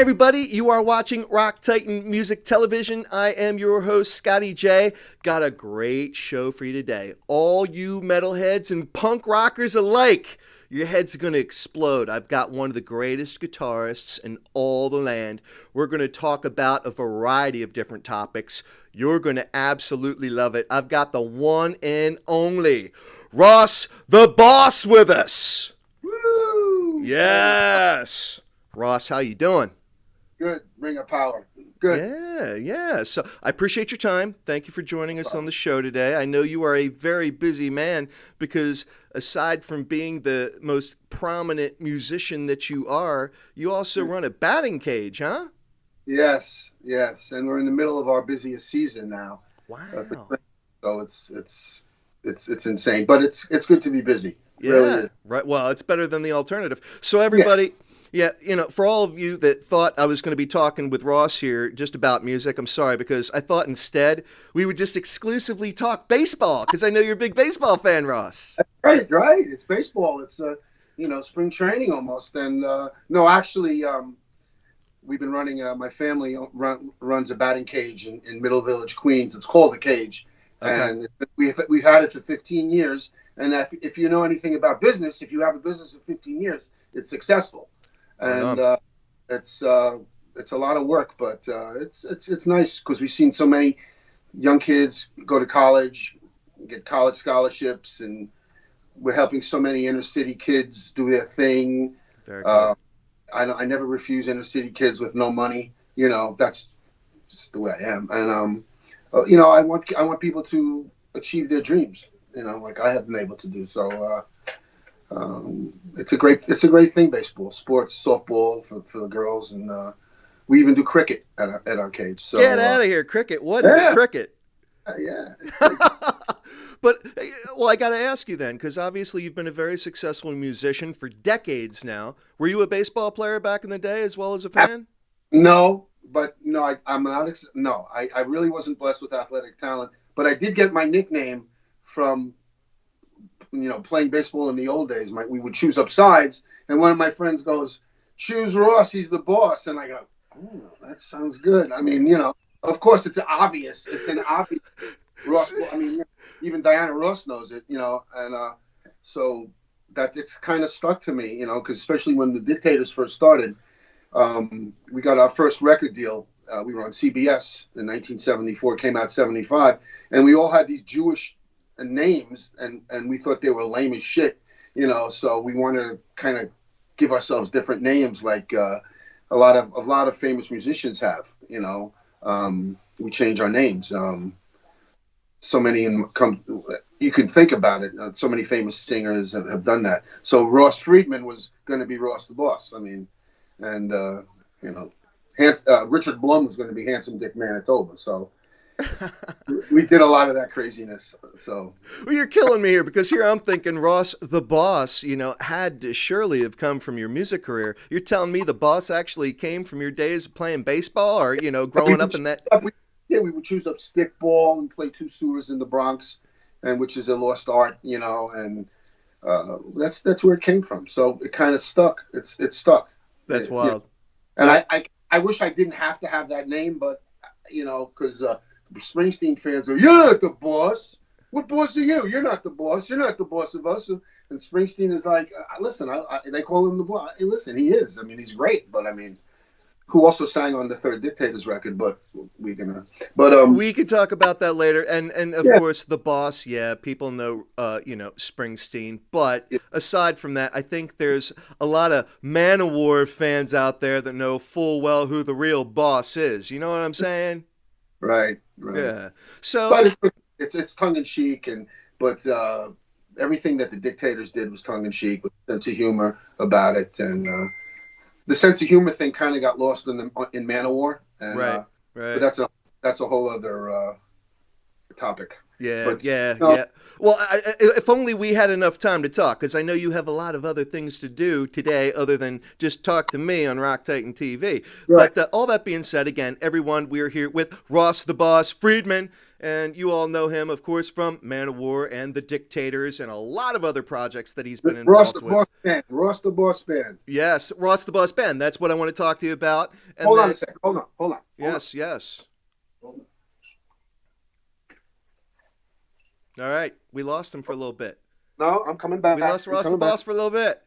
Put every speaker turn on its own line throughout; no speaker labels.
everybody, you are watching Rock Titan Music Television. I am your host, Scotty J. Got a great show for you today. All you metalheads and punk rockers alike, your heads are going to explode. I've got one of the greatest guitarists in all the land. We're going to talk about a variety of different topics. You're going to absolutely love it. I've got the one and only Ross The Boss with us.
Woo!
Yes. Ross, how you doing?
Good. Ring of power. Good.
Yeah. So I appreciate your time. Thank you for joining us on the show today. I know you are a very busy man because aside from being the most prominent musician that you are, you also run a batting cage, huh?
Yes. And we're in the middle of our busiest season now.
Wow.
So it's insane, but it's good to be busy.
Yeah.
Really is.
Right. Well, it's better than the alternative. So everybody. Yeah, for all of you that thought I was going to be talking with Ross here just about music, I'm sorry, because I thought instead we would just exclusively talk baseball, because I know you're a big baseball fan, Ross.
Right. It's baseball. It's spring training almost. And no, actually, we've been running. My family runs a batting cage in Middle Village, Queens. It's called the Cage, and we've had it for 15 years. And if you know anything about business, if you have a business for 15 years, it's successful. And it's a lot of work, but it's nice because we've seen so many young kids go to college, get college scholarships, and we're helping so many inner city kids do their thing.
Very cool.
I never refuse inner city kids with no money. That's just the way I am. And I want people to achieve their dreams. Like I have been able to do. So. It's a great thing, baseball, sports, softball for the girls, and we even do cricket at our cage. So,
get out of here, cricket! What is cricket?
Yeah.
But I got to ask you then, because obviously you've been a very successful musician for decades now. Were you a baseball player back in the day as well as a fan?
No, I'm not. No, I really wasn't blessed with athletic talent, but I did get my nickname from. Playing baseball in the old days, we would choose up sides, and one of my friends goes, "Choose Ross, he's the boss." And I go, "Oh, that sounds good." I mean, of course, it's obvious. It's an obvious Ross. I mean, even Diana Ross knows it, and so it's kind of stuck to me, because especially when the Dictators first started, we got our first record deal. We were on CBS in 1974, came out 75, and we all had these Jewish names, and we thought they were lame as shit, so we wanted to kind of give ourselves different names, like a lot of famous musicians have. We change our names. So many you can think about it. So many famous singers have done that. So Ross Friedman was going to be Ross the Boss. I mean, and Richard Blum was going to be Handsome Dick Manitoba. So. We did a lot of that craziness. So,
well, you're killing me here, because here I'm thinking Ross the Boss, had to surely have come from your music career. You're telling me the Boss actually came from your days of playing baseball, or growing up in that.
We would choose up stickball and play two sewers in the Bronx, and which is a lost art, and that's where it came from. So it kind of stuck. It's stuck.
That's wild.
And I wish I didn't have to have that name, but because. Springsteen fans are, "You're not the boss. What boss are you? You're not the boss. You're not the boss of us." And Springsteen is like, "Listen, they call him the boss. Hey, listen, he is. I mean, he's great. But I mean, who also sang on the third Dictators record? But we could talk
about that later. And of course, the Boss. Yeah, people know, Springsteen. But aside from that, I think there's a lot of Manowar fans out there that know full well who the real boss is. You know what I'm saying?
Right.
Yeah. So,
but it's tongue in cheek, but everything that the Dictators did was tongue in cheek, with a sense of humor about it, and the sense of humor thing kind of got lost in Manowar. And,
right.
But that's a whole other topic.
Yeah. Well, if only we had enough time to talk, because I know you have a lot of other things to do today other than just talk to me on Rock Titan TV. Right. But all that being said, again, everyone, we're here with Ross the Boss Friedman, And you all know him, of course, from Manowar and The Dictators and a lot of other projects that he's been
Ross the
involved with.
Boss Band. Ross the Boss Band.
Yes, Ross the Boss Band. That's what I want to talk to you about. And
Hold
then,
on a second. Hold on.
Yes, yes. All right. We lost him for a little bit.
No, I'm coming back.
We lost Ross the Boss for a little bit.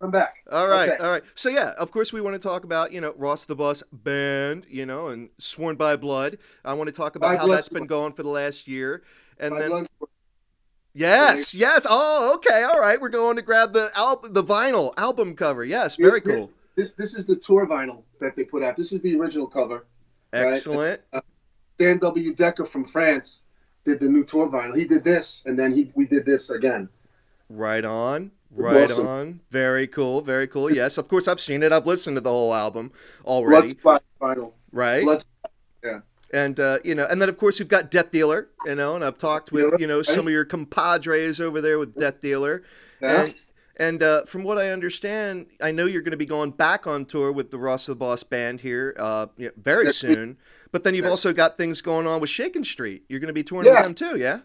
I'm back.
All right,
Okay.
all right. So yeah, of course we want to talk about, Ross the Boss Band, and Sworn by Blood. I want to talk about how that's been going for the last year. And then yes. Oh, okay. All right. We're going to grab the vinyl album cover. Yes, very cool.
This is the tour vinyl that they put out. This is the original cover.
Excellent.
Right? Dan W. Decker from France did the new tour vinyl. He did this, and then we did this again.
Right on. Right
awesome.
On. Very cool. Very cool. Yes, of course I've seen it. I've listened to the whole album already.
Blood vinyl.
Right.
Yeah.
And and then of course you've got Death Dealer, and I've talked with some of your compadres over there with Death Dealer,
yeah.
and from what I understand, I know you're going to be going back on tour with the Ross the Boss Band here very soon. But then you've also got things going on with Shakin' Street. You're going to be touring with them too, yeah?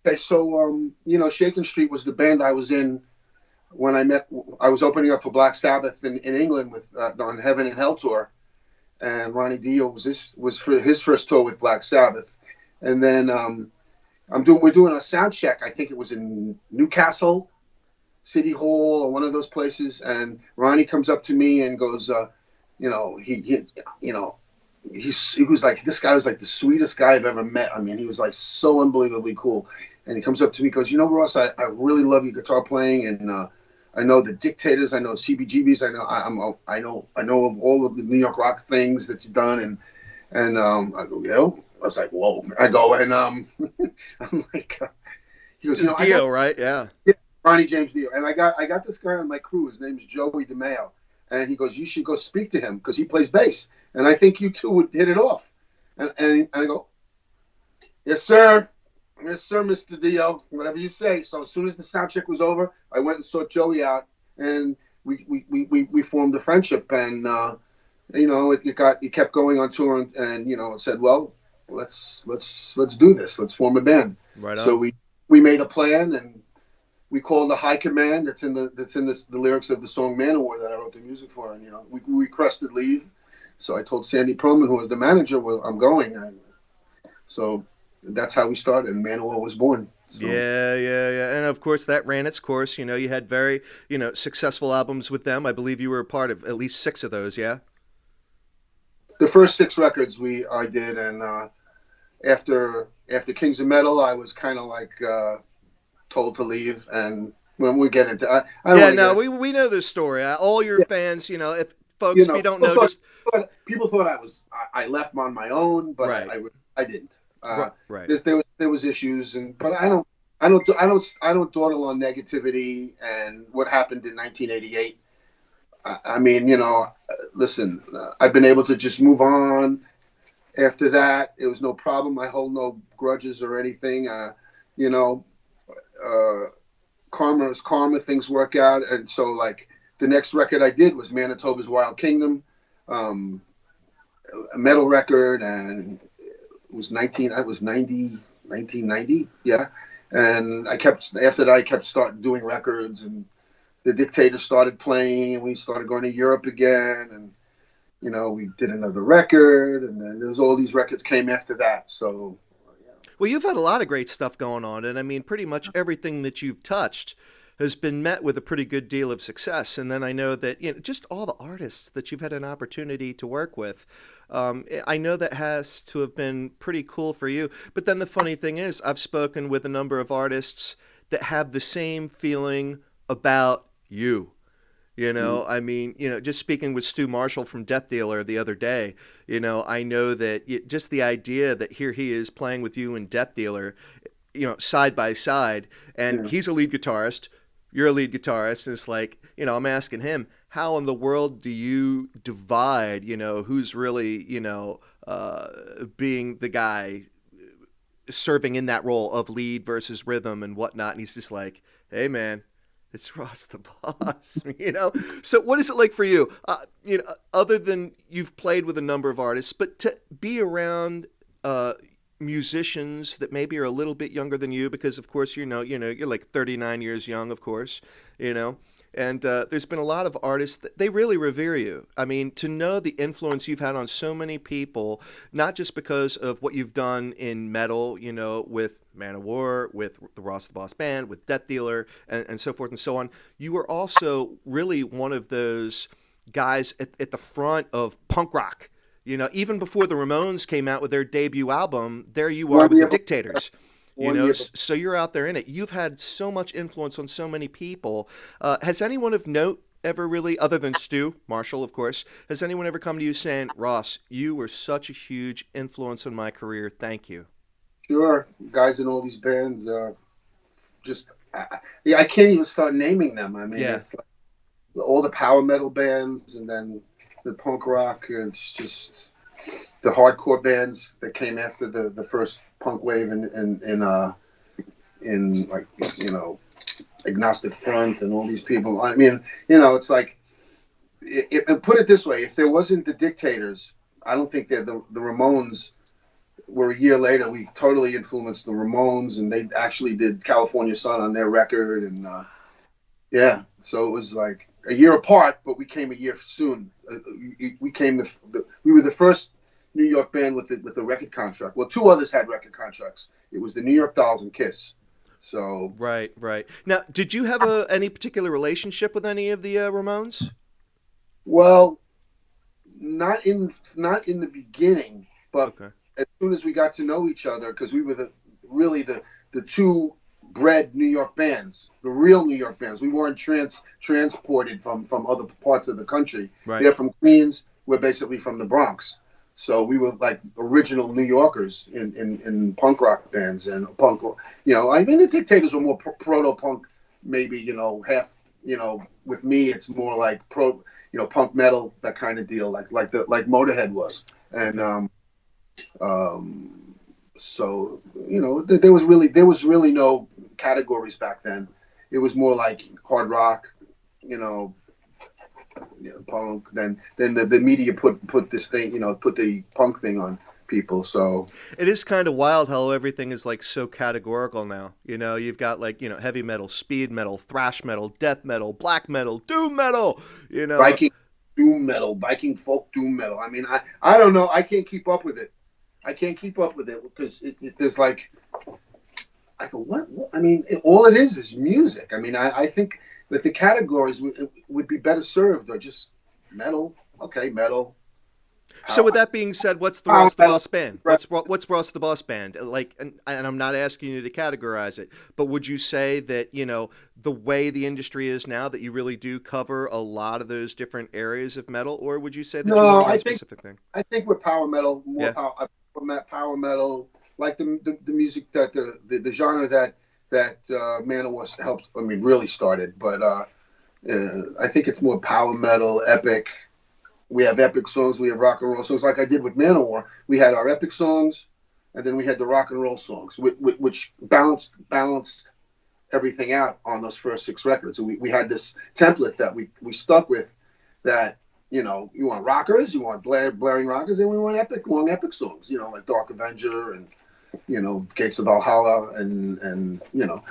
Okay, so Shakin' Street was the band I was in when I was opening up for Black Sabbath in England with on Heaven and Hell tour, and Ronnie Dio was for his first tour with Black Sabbath, and then we're doing a sound check. I think it was in Newcastle City Hall or one of those places, and Ronnie comes up to me and goes, he was like, this guy was like the sweetest guy I've ever met. I mean, he was like so unbelievably cool. And he comes up to me and goes, Ross, I really love your guitar playing, and I know the Dictators, I know CBGBs, I know of all of the New York rock things that you've done, and I go, I was like, whoa. I go, and I'm like, he goes,
Dio, right? Yeah,
Ronnie James Dio, and I got this guy on my crew. His name's Joey DeMeo, and he goes, you should go speak to him because he plays bass, and I think you two would hit it off. And I go, yes, sir. Yes, sir, Mr. Dio, whatever you say. So as soon as the sound check was over, I went and sought Joey out, and we formed a friendship, and it kept going on tour, and it said, well, let's do this. Let's form a band.
Right on.
So we made a plan, and we called the High Command. That's in the lyrics of the song Manowar that I wrote the music for, and we requested leave. So I told Sandy Perlman, who was the manager, well, I'm going, and so that's how we started, and Manowar was born. So.
Yeah. And of course that ran its course. You had very, successful albums with them. I believe you were a part of at least 6 of those, yeah?
The first 6 records I did, and after Kings of Metal, I was kind of like told to leave, and when we get into
we know this story. All your fans, if folks, if you don't know,
people thought I left on my own, but
right.
I didn't.
Right.
There was issues, but I don't dawdle on negativity and what happened in 1988. I mean, listen, I've been able to just move on. After that, it was no problem. I hold no grudges or anything. Karma is karma. Things work out, and so like the next record I did was Manitoba's Wild Kingdom, a metal record, and it was 1990, yeah. And after that I kept starting doing records, and the Dictators started playing, and we started going to Europe again, and we did another record, and then there was all these records came after that. So
well, you've had a lot of great stuff going on, and I mean pretty much everything that you've touched has been met with a pretty good deal of success. And then I know that just all the artists that you've had an opportunity to work with, I know that has to have been pretty cool for you. But then the funny thing is, I've spoken with a number of artists that have the same feeling about you. I mean, just speaking with Stu Marshall from Death Dealer the other day, I know that just the idea that here he is playing with you in Death Dealer, side by side, and he's a lead guitarist, you're a lead guitarist, and it's like, I'm asking him, how in the world do you divide, who's really, being the guy serving in that role of lead versus rhythm and whatnot? And he's just like, hey, man, it's Ross the Boss, So what is it like for you, other than you've played with a number of artists, but to be around musicians that maybe are a little bit younger than you, because of course you're like 39 years young, of course, you know. And there's been a lot of artists that they really revere you. I mean, to know the influence you've had on so many people, not just because of what you've done in metal, you know, with Manowar, with the Ross the Boss Band, with Death Dealer, and so forth and so on. You were also really one of those guys at the front of punk rock. You know, even before the Ramones came out with their debut album, there you are with the Dictators. You know, so you're out there in it. You've had so much influence on so many people. Has anyone of note ever really, other than Stu Marshall, of course, has anyone ever come to you saying, Ross, you were such a huge influence on my career. Thank you.
Sure, guys in all these bands, yeah, I can't even start naming them. I mean,
Yeah.
It's like all the power metal bands, and then the punk rock. It's just the hardcore bands that came after the first punk wave in like, you know, Agnostic Front and all these people. I mean, you know, it's like, put it this way: if there wasn't the Dictators, I don't think that the Ramones were a year later. We totally influenced the Ramones, and they actually did California Sun on their record, and yeah. So it was like a year apart, but we came a year soon. We came we were the first New York band with a record contract. Well, two others had record contracts. It was the New York Dolls and Kiss. So
right. Now, did you have any particular relationship with any of the Ramones?
Well, not in the beginning, but
Okay.
as soon as we got to know each other, because we were the two bred New York bands, the real New York bands. We weren't transported from other parts of the country.
Right.
They're from Queens. We're basically from the Bronx. So we were like original New Yorkers in punk rock bands and punk. You know, I mean, the Dictators were more proto-punk, maybe, you know, half. You know, with me, it's more like punk metal, that kind of deal, like Motorhead was. And so, you know, there was really no categories back then. It was more like hard rock, you know, punk. Then the media put this thing, you know, put the punk thing on people. So
it is kind of wild how everything is like so categorical now. You know, you've got like, you know, heavy metal, speed metal, thrash metal, death metal, black metal, doom metal, you know.
Viking doom metal, Viking folk doom metal. I mean, I don't know. I can't keep up with it. Because there's like, I go, what? I mean, all it is music. I mean, I think that the categories would be better served, or just metal. Okay, metal.
So with that being said, what's the Ross the Boss Band? What's Ross the Boss Band? Like, and I'm not asking you to categorize it, but would you say that, you know, the way the industry is now, that you really do cover a lot of those different areas of metal, or would you say that you want a specific thing?
I think we're power metal, more
Yeah.
power metal, like the music that the genre that Manowar helped. I mean, really started, but I think it's more power metal, epic. We have epic songs. We have rock and roll songs, like I did with Manowar. We had our epic songs, and then we had the rock and roll songs, which balanced everything out on those first 6 records. So we had this template that we stuck with. That, you know, you want rockers, you want blaring rockers, and we want long epic songs. You know, like Dark Avenger and, you know, Gates of Valhalla, and you know,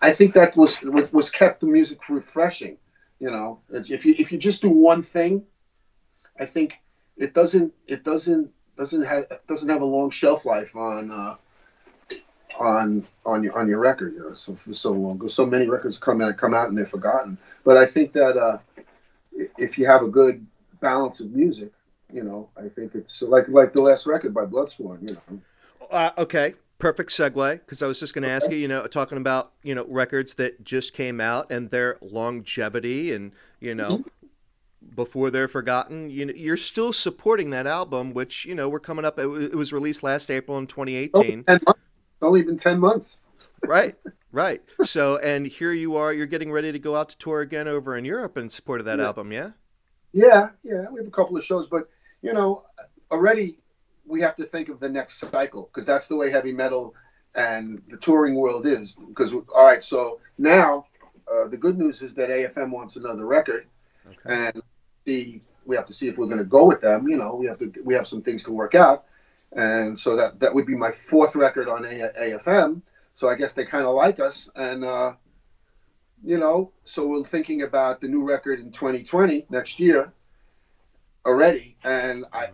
I think that was kept the music refreshing. You know, if you just do one thing, I think it doesn't have a long shelf life on your record. You know, so for so long, because so many records come out and they're forgotten. But I think that if you have a good balance of music, you know, I think it's like the last record by Bloodsworn. You know.
Okay. Perfect segue, because I was just going to ask you, you know, talking about, you know, records that just came out and their longevity, and, you know, before they're forgotten, you know, you're still supporting that album, which, you know, we're coming up. It was released last April in 2018.
It's only been 10 months.
Right. So, and here you are, you're getting ready to go out to tour again over in Europe in support of that album, yeah?
Yeah. We have a couple of shows, but, you know, already we have to think of the next cycle, because that's the way heavy metal and the touring world is. Because, all right, so now the good news is that AFM wants another record, and we have to see if we're going to go with them. You know, we have some things to work out, and so that would be my fourth record on AFM. So I guess they kind of like us, and so we're thinking about the new record in 2020 next year already. And I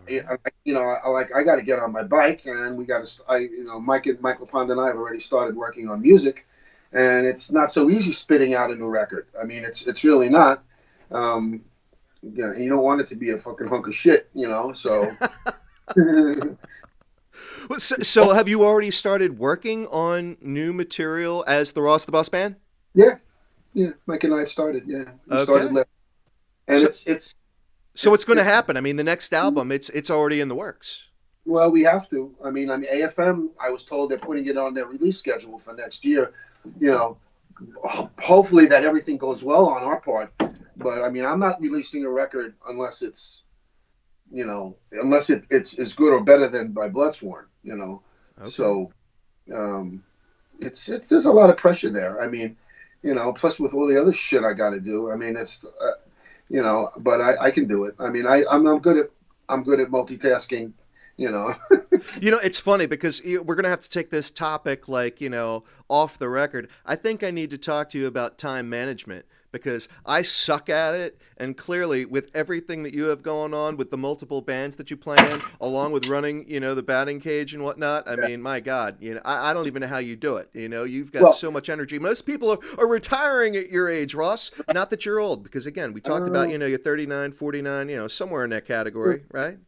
got to get on my bike, and we got to. Mike LaPond and I have already started working on music, and it's not so easy spitting out a new record. I mean, it's really not. You don't want it to be a fucking hunk of shit, So.
So have you already started working on new material as the Ross the Boss Band?
Yeah, Mike and I have started. Yeah, we started, and
so,
it's
so what's going to happen? I mean, the next album, it's already in the works.
Well, we have to. I mean, AFM. I was told they're putting it on their release schedule for next year. Hopefully that everything goes well on our part. But I mean, I'm not releasing a record unless it's it's good or better than by Bloodsworn. Okay. So it's there's a lot of pressure there. I mean, plus with all the other shit I got to do. I mean, it's but I can do it. I mean, I'm good at multitasking.
It's funny because we're going to have to take this topic off the record. I think I need to talk to you about time management because I suck at it. And clearly with everything that you have going on with the multiple bands that you play in, along with running, the batting cage and whatnot. I mean, my God, I don't even know how you do it. You've got so much energy. Most people are retiring at your age, Ross. Not that you're old, because again, we talked about, you're 39, 49, somewhere in that category, right?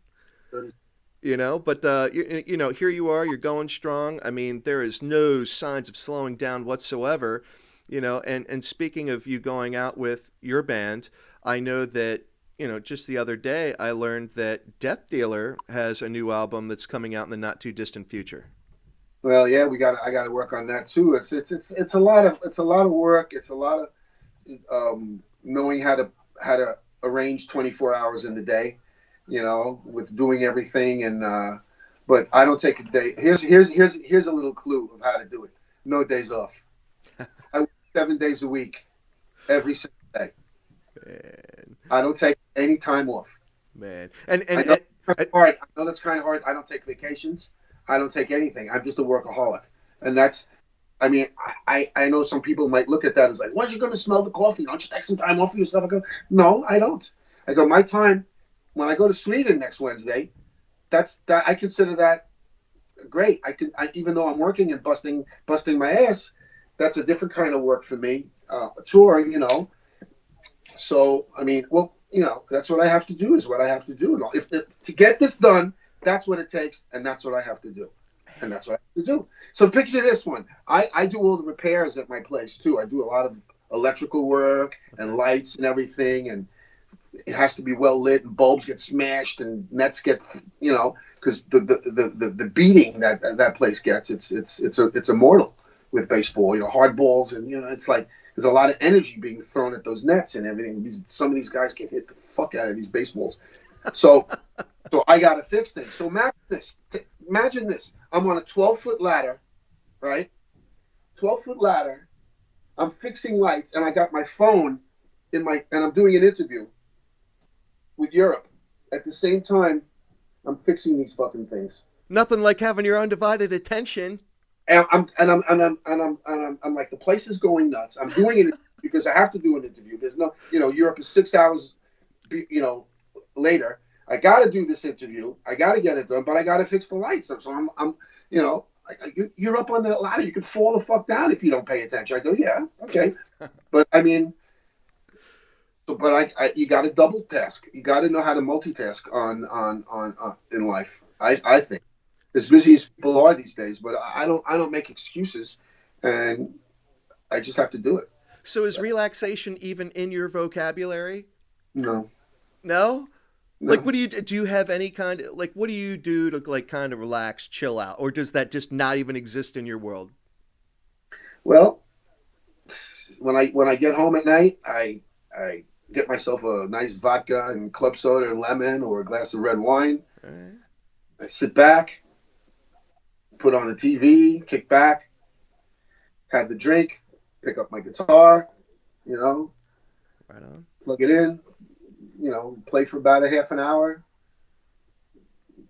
But here you are, you're going strong. I mean, there is no signs of slowing down whatsoever, and speaking of you going out with your band, I know that, just the other day I learned that Death Dealer has a new album that's coming out in the not too distant future.
Well, yeah, I got to work on that too. It's a lot of work. It's a lot of knowing how to arrange 24 hours in the day. With doing everything, and but I don't take a day. Here's a little clue of how to do it. No days off. I work 7 days a week, every single day. Man. I don't take any time off.
Man,
I know that's kind of hard. I don't take vacations. I don't take anything. I'm just a workaholic, and that's. I mean, I know some people might look at that as like, "When's you going to smell the coffee? Don't you take some time off for yourself?" I go, "No, I don't. I go, my time." When I go to Sweden next Wednesday, I consider that great. Even though I'm working and busting my ass, that's a different kind of work for me. A tour, So I mean, that's what I have to do. Is what I have to do. And if to get this done, that's what it takes, and that's what I have to do, and that's what I have to do. So picture this one. I do all the repairs at my place too. I do a lot of electrical work and lights and everything, and it has to be well lit, and bulbs get smashed, and nets get, because the beating that place gets, it's immortal with baseball. Hard balls, and it's like there's a lot of energy being thrown at those nets and everything. Some of these guys can hit the fuck out of these baseballs. So I got to fix things. So imagine this. I'm on a 12-foot ladder, right? 12-foot ladder. I'm fixing lights, and I got my phone and I'm doing an interview with Europe. At the same time, I'm fixing these fucking things.
Nothing like having your undivided attention.
And I'm like, the place is going nuts. I'm doing it because I have to do an interview. There's no, Europe is 6 hours, later. I got to do this interview. I got to get it done, but I got to fix the lights. So I'm you're up on that ladder. You could fall the fuck down if you don't pay attention. I go, yeah, okay, but I mean. But you got to double task. You got to know how to multitask on in life. I think, as busy as people are these days, but I don't make excuses, and I just have to do it.
So is relaxation even in your vocabulary?
No.
No? Like, what do you have any kind of, like, what do you do to kind of relax, chill out, or does that just not even exist in your world?
Well, when I get home at night, I get myself a nice vodka and club soda and lemon, or a glass of red wine. Right. I sit back, put on the TV, kick back, have the drink, pick up my guitar, right on, plug it in, play for about a half an hour,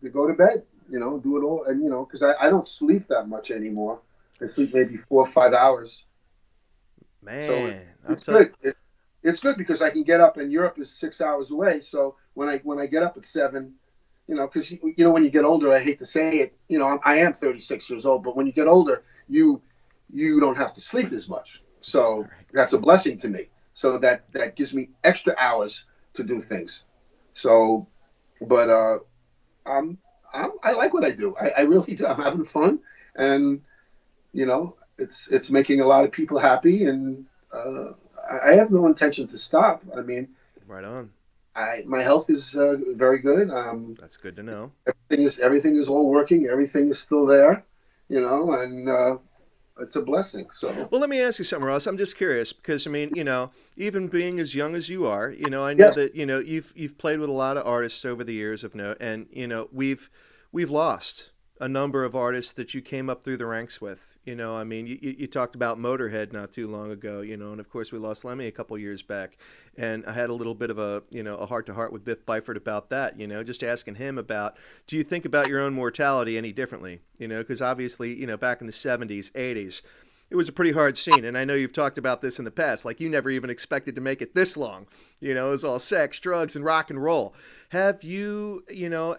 to go to bed. do it all. And, because I don't sleep that much anymore. I sleep maybe 4 or 5 hours. So
Man, I'll
it's
tell you.
good. It's good because I can get up, and Europe is 6 hours away. So when I get up at 7, because when you get older, I hate to say it, I am 36 years old, but when you get older, you don't have to sleep as much. So that's a blessing to me. So that gives me extra hours to do things. So, but I like what I do. I really do. I'm having fun, and it's making a lot of people happy, and I have no intention to stop. I mean,
Right on.
my health is very good.
That's good to know.
Everything is all working. Everything is still there, and it's a blessing. So
Well, let me ask you something, Ross. I'm just curious because I mean, even being as young as you are, I know
yes,
that you've played with a lot of artists over the years of note, and we've lost a number of artists that you came up through the ranks with. I mean, you talked about Motorhead not too long ago, and of course we lost Lemmy a couple years back, and I had a little bit of a heart to heart with Biff Byford about that. Just asking him about, do you think about your own mortality any differently? Because obviously, back in the '70s, '80s, it was a pretty hard scene. And I know you've talked about this in the past. Like, you never even expected to make it this long. It was all sex, drugs, and rock and roll. Have you,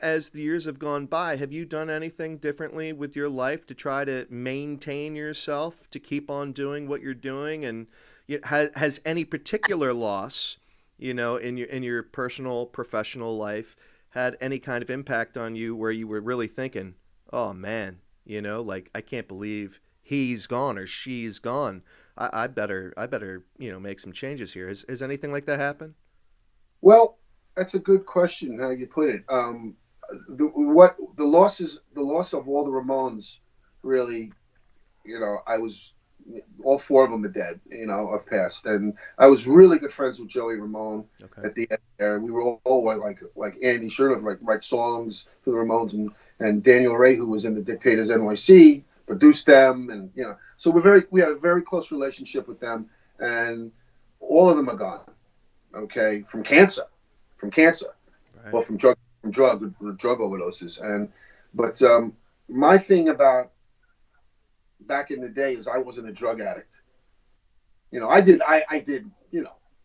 as the years have gone by, have you done anything differently with your life to try to maintain yourself, to keep on doing what you're doing? And has any particular loss, in your personal, professional life had any kind of impact on you where you were really thinking, oh man, like, I can't believe he's gone or she's gone. I better make some changes here. Has anything like that happened?
well, that's a good question. How you put it. The loss of all the Ramones, really. I was all four of them are dead. Have passed, and I was really good friends with Joey Ramone
Okay.
at the end there, and we were all like Andy Sherman, like write songs for the Ramones, and Daniel Ray, who was in the Dictators NYC, produced them, and so we had a very close relationship with them, and all of them are gone. Okay, from cancer,
Right.
or from drug overdoses, but my thing about back in the day is I wasn't a drug addict. I did. I had.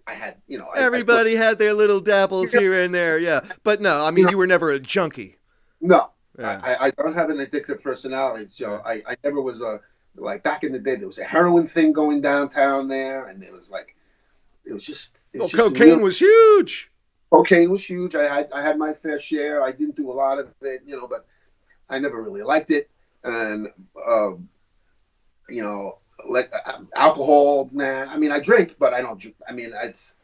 I still.
Everybody had their little dabbles here and there, yeah. But no, I
You
mean,
know,
you were never a junkie.
no,
Yeah.
I don't have an addictive personality. So
Right.
I never was a like back in the day. There was a heroin thing going downtown there, and it
Well,
was just real.
cocaine was huge.
Cocaine was huge. I had my fair share. I didn't do a lot of it, but I never really liked it, and you know, like alcohol. Nah, I mean, I drink, but I don't. I mean, it's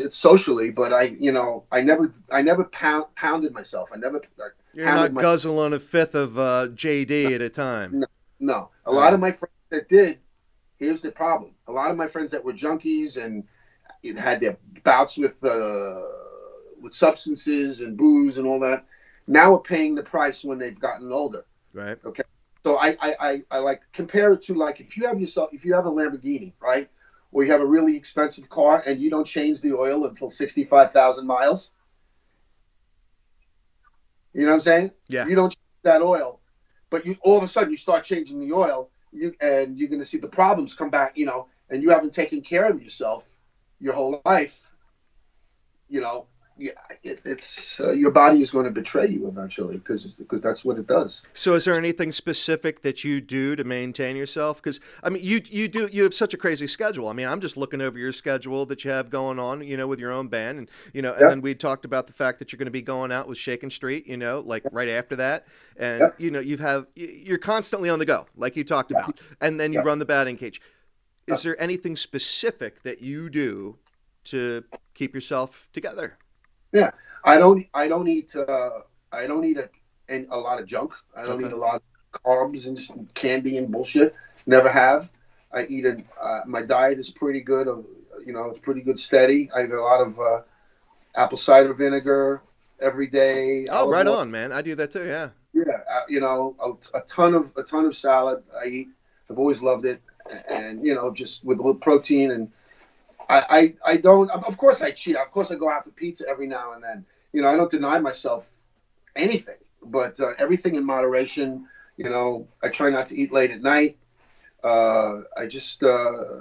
socially, but I never pounded myself. I never
You're
pounded
not
my.
guzzling a fifth of JD at a time.
No, no. A
All
lot of
right.
my friends that did. Here's the problem. A lot of my friends that were junkies and had their bouts with substances and booze and all that. Now are paying the price when they've gotten older.
Right.
Okay. So I like compare it to like if you have a Lamborghini, right? Or you have a really expensive car and you don't change the oil until 65,000 miles. You know what I'm saying?
Yeah.
You don't change that oil, but you all of a sudden you start changing the oil, and you're going to see the problems come back, and you haven't taken care of yourself your whole life, you know, yeah, it's your body is going to betray you eventually because that's what it does.
So, is there anything specific that you do to maintain yourself? Because I mean, you have such a crazy schedule. I mean, I'm just looking over your schedule that you have going on, with your own band, and and
Yeah,
then we talked about the fact that you're going to be going out with Shakin' Street, like right after that,
yeah,
and you're constantly on the go, like you talked
yeah,
about, and then you
yeah.
run the batting cage.
Yeah.
Is there anything specific that you do to keep yourself together?
Yeah. I don't eat a lot of junk. I don't eat
Okay.
a lot of carbs and just candy and bullshit. Never have. My diet is pretty good. It's pretty good, steady. I get a lot of apple cider vinegar every day,
Oh,
olive
right
oil.
on, man. I do that too. Yeah.
Yeah, a ton of salad. I eat. I've always loved it, and just with a little protein. And I don't. Of course, I cheat. Of course, I go out for pizza every now and then. I don't deny myself anything. everything in moderation. I try not to eat late at night. I just,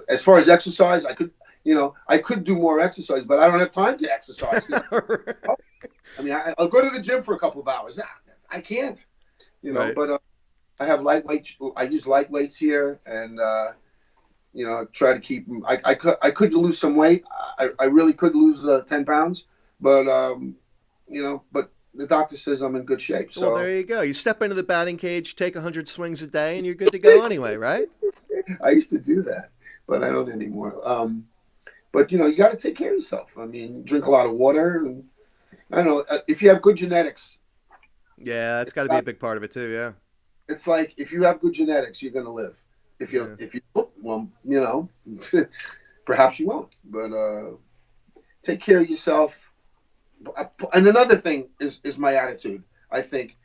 as far as exercise, I could do more exercise, but I don't have time to exercise. I mean, I'll go to the gym for a couple of hours. I can't,
Right.
but I have lightweight. I use lightweights here, and try to keep. I could lose some weight. I really could lose 10 pounds, but but the doctor says I'm in good shape.
Well,
So
there you go. You step into the batting cage, take 100 swings a day, and you're good to go anyway, right?
I used to do that, but I don't anymore. But you got to take care of yourself. I mean, drink a lot of water, and I don't know if you have good genetics.
Yeah, that's got to be a big part of it too. Yeah.
It's like if you have good genetics, you're gonna live.
Yeah.
If you don't, well, perhaps you won't. But take care of yourself. And another thing is my attitude. I think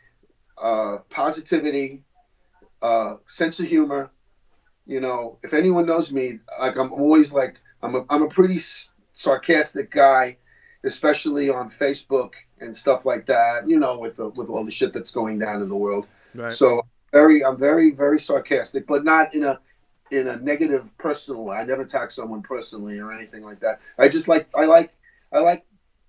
positivity, sense of humor. If anyone knows me, like I'm always like I'm a pretty sarcastic guy, especially on Facebook and stuff like that. With all the shit that's going down in the world.
Right.
So I'm very, very sarcastic, but not in a negative personal way. I never attack someone personally or anything like that. I like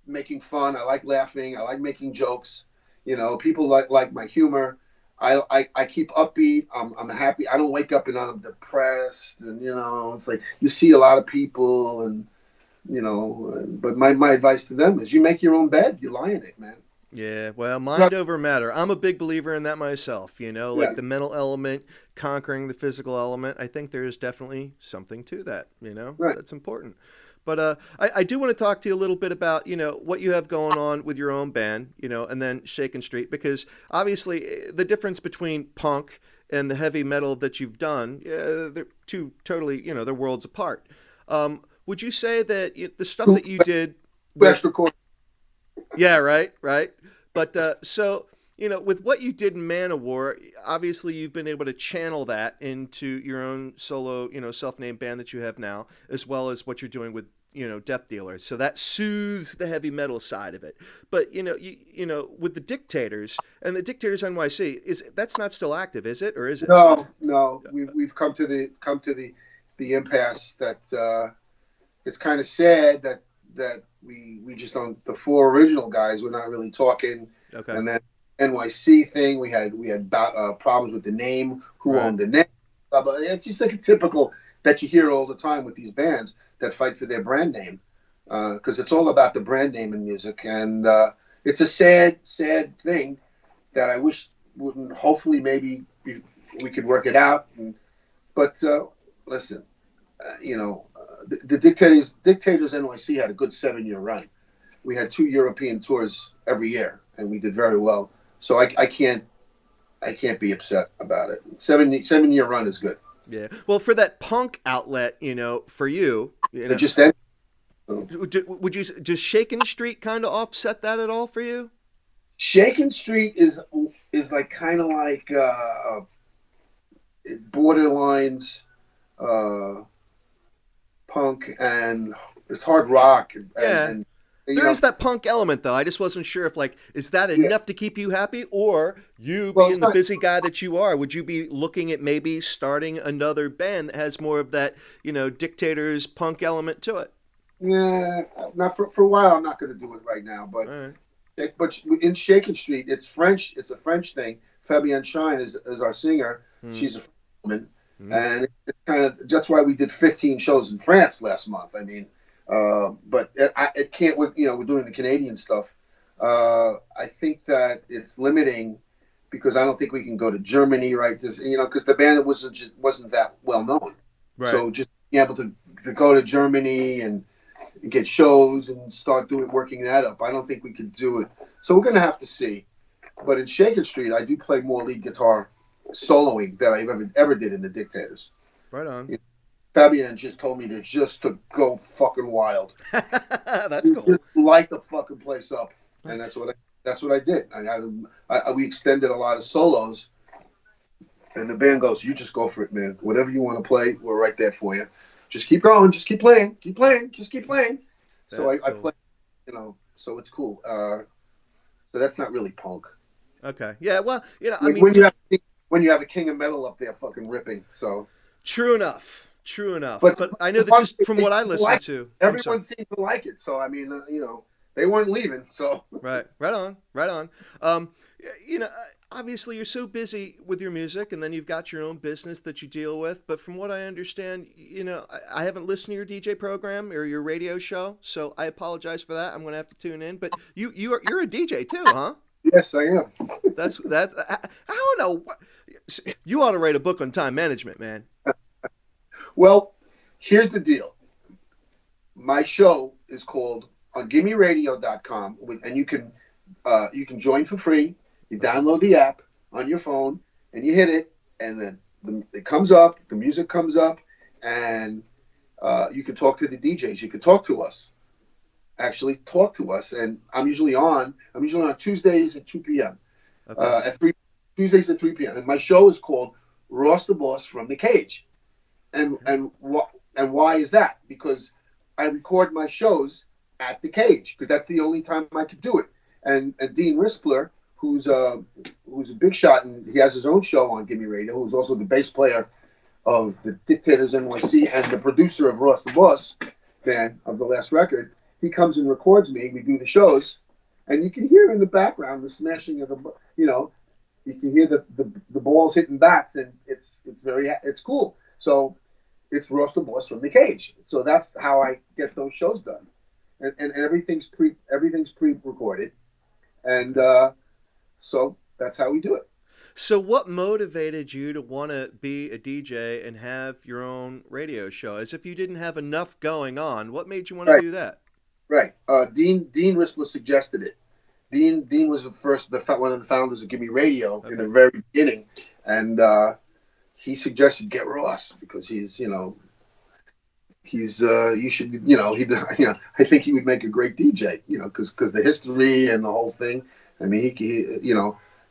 making fun. I like laughing. I like making jokes. People like my humor. I keep upbeat. I'm happy. I don't wake up and I'm depressed. And it's like you see a lot of people, and but my advice to them is you make your own bed. You lie in it, man.
Yeah, well, mind over matter. I'm a big believer in that myself,
Yeah.
like the mental element conquering the physical element. I think there is definitely something to that,
Right.
that's important. But I do want to talk to you a little bit about, what you have going on with your own band, and then Shaken Street, because obviously the difference between punk and the heavy metal that you've done, they're two totally, they're worlds apart. Would you say that the stuff that you did
Two extra chords.
yeah, right, right. But so, with what you did in Manowar, obviously you've been able to channel that into your own solo, self-named band that you have now, as well as what you're doing with, Death Dealer. So that soothes the heavy metal side of it. But with the Dictators and the Dictators NYC, that's not still active, is it, or is it?
No. We've come to the impasse that it's kind of sad that we just don't. The four original guys were not really talking.
Okay.
And then NYC thing, we had problems with the name, who
Right.
owned the name. But it's just like a typical that you hear all the time with these bands that fight for their brand name, because it's all about the brand name in music, and it's a sad thing that I wish wouldn't. Hopefully, maybe we could work it out. But listen, the Dictators NYC had a good 7-year run. We had 2 European tours every year, and we did very well. So I can't be upset about it. 7-year run is good.
Yeah. Well, for that punk outlet, for you,
It just ended.
would you does Shaken Street kind of offset that at all for you?
Shaken Street is like kind of like borderlines punk, and it's hard rock.
Yeah.
And
There is that punk element, though. I just wasn't sure if, is that enough to keep you happy? Or you
Well,
being
it's
the
not-
busy guy that you are, would you be looking at maybe starting another band that has more of that, Dictators punk element to it?
Yeah, not for a while. I'm not going to do it right now,
All right.
but in Shaken Street, it's French. It's a French thing. Fabienne Shine is our singer. She's a French woman, and it's kind of that's why we did 15 shows in France last month. I mean, but it can't. We're doing the Canadian stuff. I think that it's limiting because I don't think we can go to Germany, right? Because the band wasn't that well known.
Right.
So just being able to go to Germany and get shows and start working that up. I don't think we could do it. So we're going to have to see. But in Shaken Street, I do play more lead guitar soloing than I ever did in the Dictators.
Right on.
Fabienne just told me to go fucking wild.
That's cool.
Just light the fucking place up, and that's what I did. We extended a lot of solos, and the band goes, "You just go for it, man. Whatever you want to play, we're right there for you. Just keep going. Just keep playing. Keep playing. Just keep playing." So I
Cool.
play, so it's cool. So that's not really punk.
Okay. Yeah. Well, I
Like
mean,
when you have a king of metal up there fucking ripping. So,
true enough. True enough.
but
But I know
the
that
fun
just
thing,
from
they
what I
seem to
listened
like
to,
it.
I'm sorry.
Everyone seemed to like it. So I mean, they weren't leaving. So
Right. Right on. Right on. Um, obviously you're so busy with your music, and then you've got your own business that you deal with. But from what I understand, I haven't listened to your DJ program or your radio show, so I apologize for that. I'm going to have to tune in. But you're a DJ too, huh?
yes, I am.
That's I don't know. You ought to write a book on time management, man.
Well, here's the deal. My show is called on GimmeRadio.com, and you can join for free. You
Okay.
download the app on your phone, and you hit it, and then it comes up. The music comes up, and you can talk to the DJs. You can talk to us. Actually, talk to us. And I'm usually on Tuesdays at 2 p.m.
Okay.
At 3 Tuesdays at 3 p.m. And my show is called Ross the Boss from the Cage. And
Okay.
and what and why is that? Because I record my shows at the Cage because that's the only time I could do it. And Dean Rispler, who's a big shot, and he has his own show on Gimme Radio, who's also the bass player of the Dictators NYC and the producer of Ross the Boss band of the last record. He comes and records me. We do the shows, and you can hear in the background the smashing of you can hear the balls hitting bats, and it's cool. So it's Ross the Boss from the Cage. So that's how I get those shows done, and everything's pre-recorded, and
Okay.
so that's how we do it.
So, what motivated you to want to be a DJ and have your own radio show? As if you didn't have enough going on, what made you want to
Right,
do that?
right. Dean Rispler suggested it. Dean was one of the founders of Gimme Radio in the
Okay.
very beginning, and he suggested get Ross because he's you should I think he would make a great DJ, because the history and the whole thing. I mean,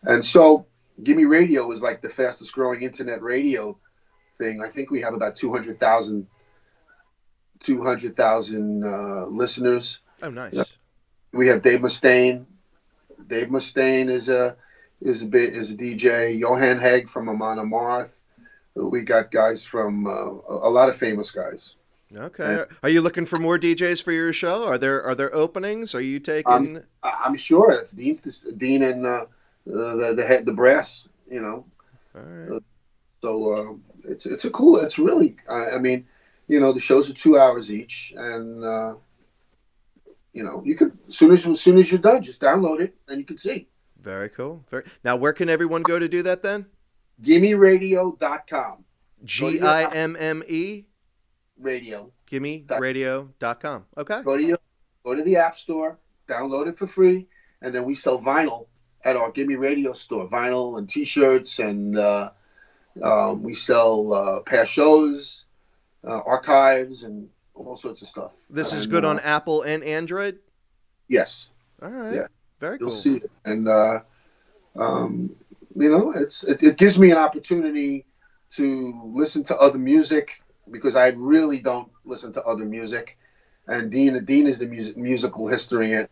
and so Gimme Radio is like the fastest growing internet radio thing. I think we have about 200,000 listeners.
Oh, nice.
We have Dave Mustaine. Dave Mustaine is a DJ. Johan Hegg from Amon Amarth. We got guys from a lot of famous guys. And
Okay. Are you looking for more DJs for your show? Are there openings? Are you
I'm
taking?
I'm sure it's Dean and the brass.
All right.
Uh, So it's really. I mean, the shows are 2 hours each, and you could as soon as you're done, just download it and you can see.
Very cool. Very. Now, where can everyone go to do that then?
GimmeRadio.com. Go to your app
GIMME.
radio.
GimmeRadio.com. Okay.
Go to your go to the app store, download it for free, and then we sell vinyl at our Gimme Radio store. Vinyl and T-shirts, and we sell past shows, archives, and all sorts of stuff.
This is
And
good on Apple and Android.
yes,
All right.
yeah,
Very
you'll
cool.
see it. And um, it gives me an opportunity to listen to other music because I really don't listen to other music. And Dean is the musical historian,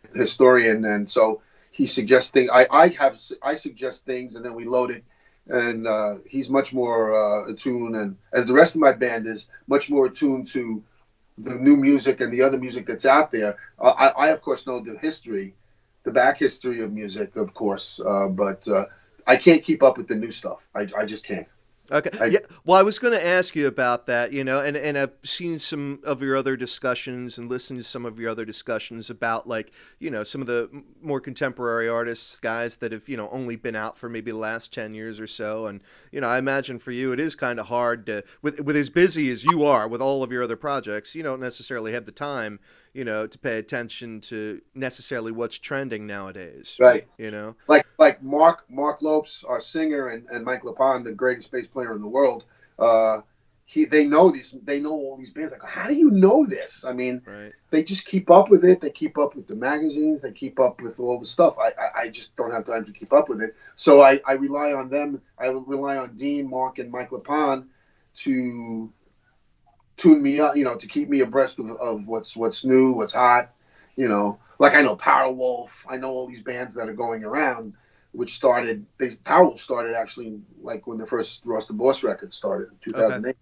and so he suggests things. I suggest things, and then we load it. And he's much more attuned, and as the rest of my band is much more attuned to the new music and the other music that's out there. I of course know the back history of music, of course, but I can't keep up with the new stuff. I just can't.
Okay.
I
Yeah. Well, I was going to ask you about that, and I've seen some of your other discussions and listened to some of your other discussions about some of the more contemporary artists, guys that have, only been out for maybe the last 10 years or so. And, I imagine for you, it is kind of hard with as busy as you are with all of your other projects, you don't necessarily have the time, to pay attention to necessarily what's trending nowadays.
right.
You know?
Like Mark Lopes, our singer, and Mike Lepon, the greatest bass player in the world. They know all these bands. Like, how do you know this? I mean,
Right.
they just keep up with it. They keep up with the magazines. They keep up with all the stuff. I just don't have time to keep up with it. So I rely on them. I rely on Dean, Mark, and Mike Lepon to tune me up, to keep me abreast of what's new, what's hot. Like I know Powerwolf. I know all these bands that are going around. which started. Powerwolf started actually like when the first Ross the Boss record started in
Okay.
2008.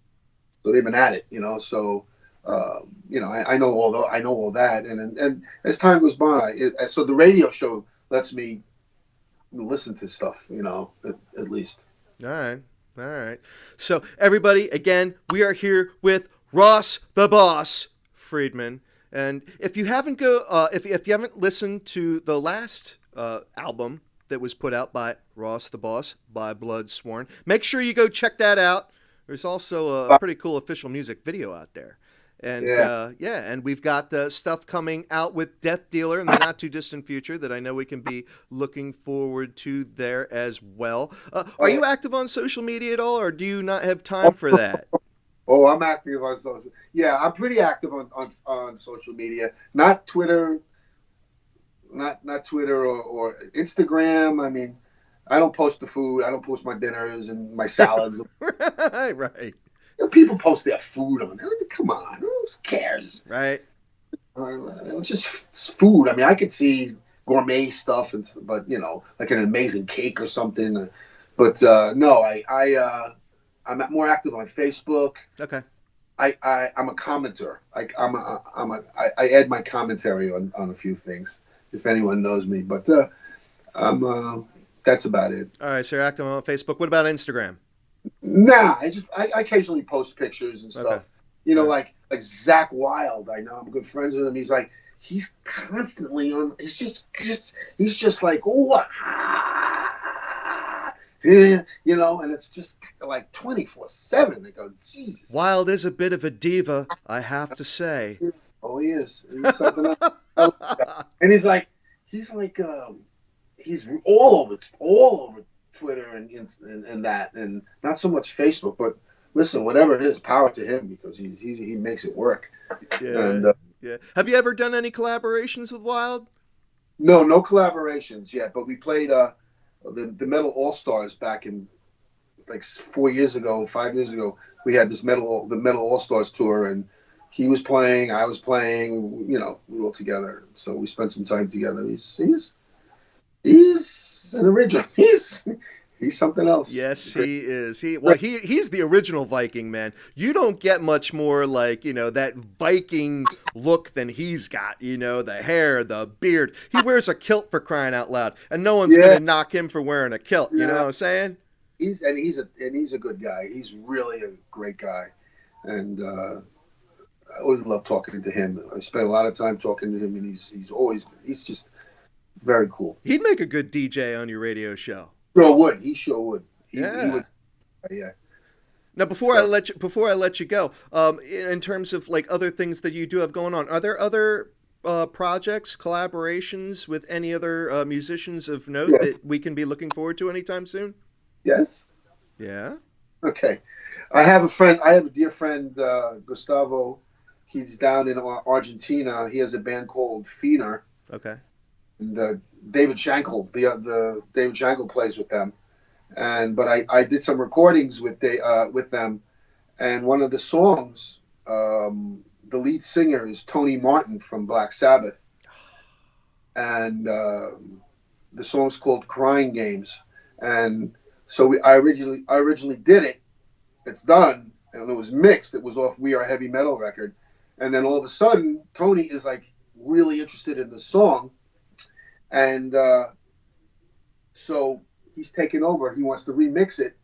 So they've been at it, So I know all that, and as time goes by, so the radio show lets me listen to stuff, at least.
All right. All right. So, everybody, again, we are here with Ross the Boss Friedman. And if you haven't if you haven't listened to the last album that was put out by Ross the Boss, by Blood Sworn, make sure you go check that out. There's also a pretty cool official music video out there. And
Yeah.
and we've got stuff coming out with Death Dealer in the not too distant future that I know we can be looking forward to there as well. Are you active on social media at all, or do you not have time for that?
Oh, I'm active on social. Yeah, I'm pretty active on social media. Not Twitter, not Twitter or Instagram. I mean, I don't post the food. I don't post my dinners and my salads.
Right.
People post their food on there. Come on, who cares?
Right.
It's just food. I mean, I could see gourmet stuff, but like an amazing cake or something. But no, I'm more active on Facebook.
Okay.
I'm a commenter. I add my commentary on a few things if anyone knows me. But that's about it.
All right. So you're active on Facebook. What about Instagram?
Nah, I occasionally post pictures and stuff.
Okay.
Like Zach Wilde. I know I'm good friends with him. He's constantly on. He's just like, oh, and it's just like 24/7. They go, Jesus.
Wilde is a bit of a diva, I have to say.
Oh, he is. He's something else. And he's all over Twitter and that, and not so much Facebook. But listen, whatever it is, power to him because he makes it work.
Yeah.
And,
yeah. Have you ever done any collaborations with Wilde?
No collaborations yet. But we played the Metal All Stars back in like 5 years ago. We had the Metal All Stars tour, and he was playing, I was playing. We were all together, so we spent some time together. He's an original. He's something else.
Yes, he is. He's the original Viking, man. You don't get much more like, that Viking look than he's got, the hair, the beard. He wears a kilt for crying out loud, and no one's going to knock him for wearing a kilt. You know what I'm saying?
He's a good guy. He's really a great guy. And I always love talking to him. I spent a lot of time talking to him, and he's just very cool.
He'd make a good DJ on your radio show.
He sure would. He would. Yeah.
Now, before I let you go, in terms of like other things that you do have going on, are there other projects, collaborations with any other musicians of note that we can be looking forward to anytime soon?
Yes.
Yeah.
Okay. I have a dear friend, Gustavo. He's down in Argentina. He has a band called Fiener.
Okay.
And David Shankle, the David Shankle plays with them, but I did some recordings with them, and one of the songs, the lead singer is Tony Martin from Black Sabbath, and the song's called "Crying Games," and so I originally did it. It's done, and it was mixed. It was off We Are a Heavy Metal record, and then all of a sudden, Tony is like really interested in the song. And so he's taken over. He wants to remix it.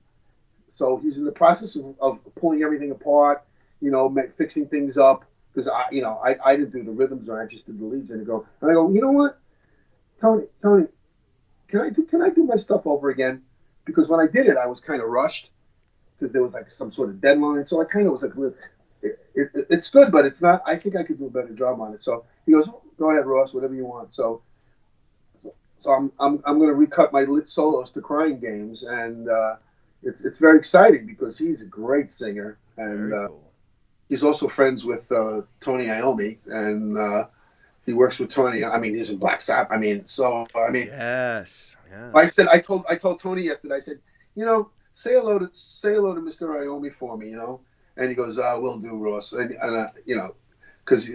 So he's in the process of pulling everything apart, fixing things up. Because I didn't do the rhythms, or I just did the leads. And I go, you know what, Tony, can I do my stuff over again? Because when I did it, I was kind of rushed because there was like some sort of deadline. So I kind of was like, it's good, but it's not. I think I could do a better job on it. So he goes, go ahead, Ross, whatever you want. So I'm going to recut my solos to Crying Games, and it's very exciting because he's a great singer, and
cool.
He's also friends with Tony Iommi, and he works with Tony. I mean, he's in Black Sabbath.
Yes.
I told Tony yesterday. I said, say hello to Mr. Iommi for me, and he goes, "Will do, Ross," and because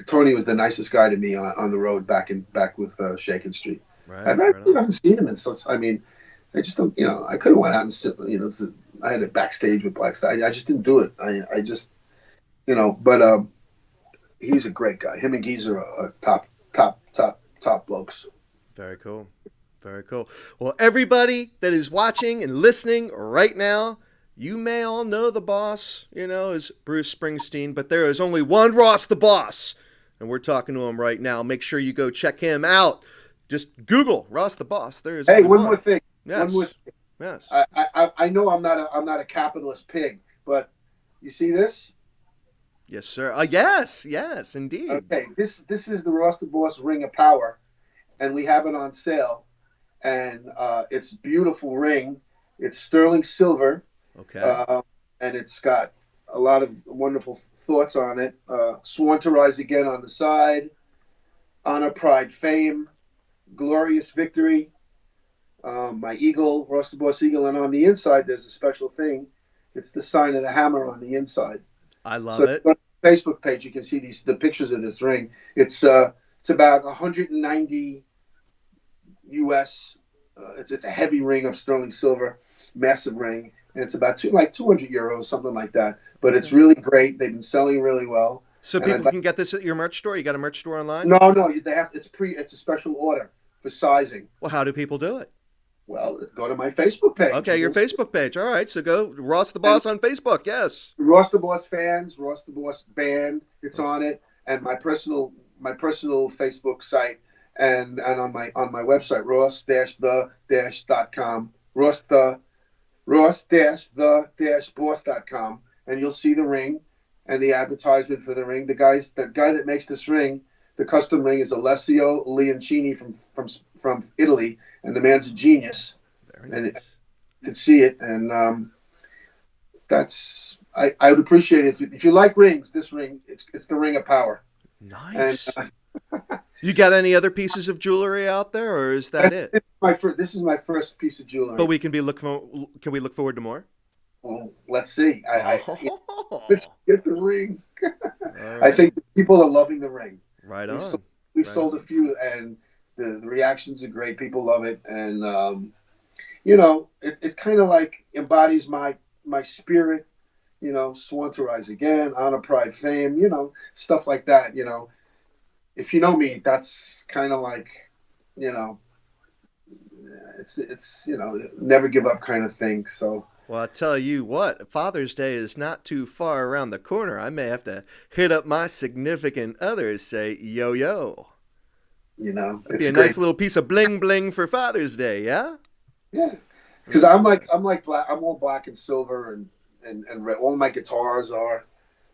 Tony was the nicest guy to me on the road back with Shakin' Street.
Right,
I
right on.
haven't seen him in so. I mean, I just don't. I could have went out and sit. I had a backstage with Black Star. I just didn't do it. I just but he's a great guy. Him and Geezer are top blokes.
Very cool. Very cool. Well, everybody that is watching and listening right now, you may all know the boss, is Bruce Springsteen, but there is only one Ross the Boss. And we're talking to him right now. Make sure you go check him out. Just Google Ross the Boss. There is
Hey,
only
one
one.
more thing.
Yes.
One more thing.
Yes.
I know I'm not a capitalist pig, but you see this?
Yes, sir. Yes, indeed.
Okay, this is the Ross the Boss Ring of Power, and we have it on sale. And it's a beautiful ring. It's sterling silver.
Okay.
And it's got a lot of wonderful thoughts on it. Sworn to rise again on the side. Honor, pride, fame. Glorious victory. My eagle, Ross the Boss Eagle. And on the inside, there's a special thing. It's the sign of the hammer on the inside.
I love it.
On the Facebook page, you can see the pictures of this ring. It's about 190 US. It's a heavy ring of sterling silver, massive ring, and it's about 200 euros, something like that. But it's really great. They've been selling really well.
So people can get this at your merch store. You got a merch store online?
No, they have. It's a special order for sizing.
Well, how do people do it?
Well, go to my Facebook page.
Okay, your Facebook page. All right, so go Ross the Boss on Facebook. Yes.
Ross the Boss fans, Ross the Boss band. It's on it, and my personal Facebook site. And on my website, ross-the-boss.com, ross-the-boss.com, and you'll see the ring and the advertisement for the ring. The guy that makes this ring, the custom ring, is Alessio Leoncini from Italy, and the man's a genius.
Very
and
nice.
You can see it, and that's I would appreciate it if you like rings. This ring, it's the Ring of Power.
Nice.
And,
you got any other pieces of jewelry out there, or is that it?
This is my first piece of jewelry.
But can we look forward to more?
Well, let's see.
Let's
get the ring.
Right.
I think people are loving the ring.
Right on.
We've sold a few, and the reactions are great. People love it, and it kind of like embodies my spirit. Sworn to rise again, honor, pride, fame. Stuff like that. If you know me, that's kind of like, it's never give up kind of thing. So.
Well, I tell you what, Father's Day is not too far around the corner. I may have to hit up my significant other and say, yo. It'd be a nice little piece of bling bling for Father's Day, yeah?
Yeah. Because I'm like black. I'm all black and silver and red. All my guitars are,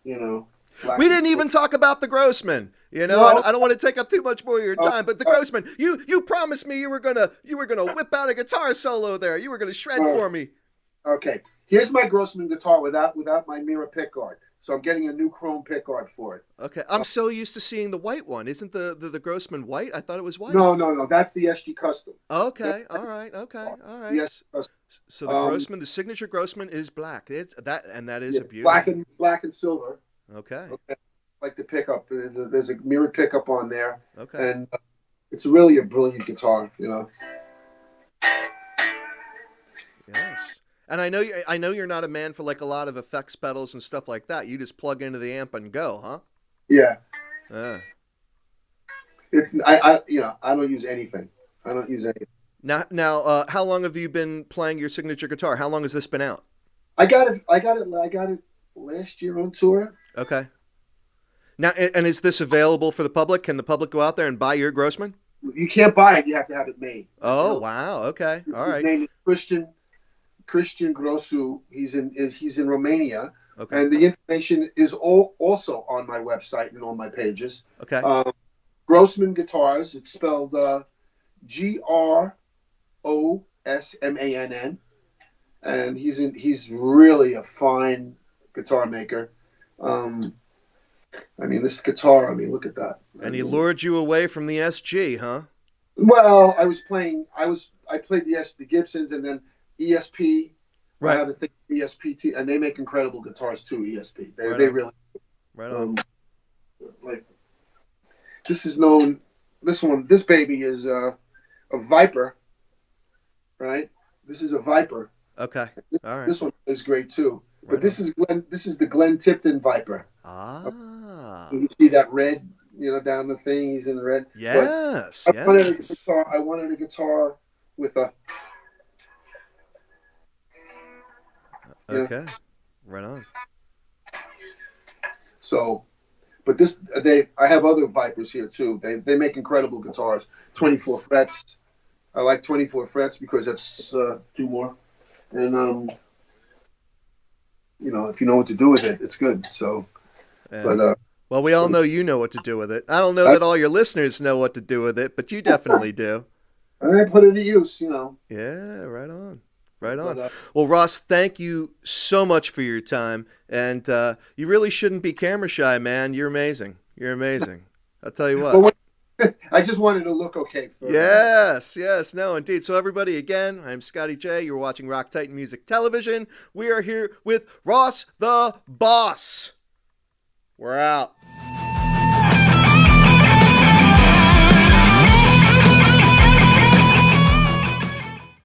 black.
We didn't even talk about the Grossman.
No.
I don't want to take up too much more of your time, but the Grossman, you promised me you were gonna whip out a guitar solo there. You were gonna shred for me.
Okay, here's my Grossman guitar without my mirror pickguard. So I'm getting a new chrome pickguard for it.
Okay, I'm so used to seeing the white one. Isn't the Grossman white? I thought it was white.
No, that's the SG Custom.
Okay, all right.
Yes.
So the Grossman, the signature Grossman is black. That is a beautiful.
Black and silver.
Okay.
Like the pickup. There's a mirrored pickup on there.
Okay.
And it's really a brilliant guitar.
Yes. And I know you're not a man for like a lot of effects pedals and stuff like that. You just plug into the amp and go, huh?
Yeah.
I
don't use anything. I don't use anything.
Now, how long have you been playing your signature guitar? How long has this been out?
I got it last year on tour.
Okay. Now, and is this available for the public? Can the public go out there and buy your Grossman?
You can't buy it. You have to have it made.
Oh, wow. Okay. All right.
His name is Christian Grosu. He's in Romania.
Okay.
And the information is also on my website and on my pages.
Okay.
Grossman Guitars. It's spelled Grosmann, and he's really a fine guitar maker. This guitar. Look at that.
And he lured you away from the SG, huh?
Well, I played the Gibsons and then ESP.
Right.
I have a thing ESP, and they make incredible guitars too. ESP. They really.
Right on.
Like this is known. This baby is a Viper, right? This is a Viper.
Okay. All right.
This one is great too. But
Right
this
on.
is Glenn. This is the Glenn Tipton Viper.
Ah.
You see that red, down the thing. He's in red. But
Yes.
I wanted a
Yes.
guitar. I wanted a guitar with a.
Okay. Right on.
So, but I have other Vipers here too. They make incredible guitars. 24 frets. I like 24 frets because that's two more. And if you know what to do with it, it's good. So,
Yeah.
but
Well, we all know you know what to do with it. I don't know
I,
that all your listeners know what to do with it, but you definitely do.
I put it to use.
Yeah, right on. Right on.
But
Well, Ross, thank you so much for your time. And you really shouldn't be camera shy, man. You're amazing. You're amazing. I'll tell you what.
well, I just wanted to look okay for.
Yes, yes, no, indeed. So, everybody, again, I'm Scotty J. You're watching Rock Titan Music Television. We are here with Ross the Boss. We're out.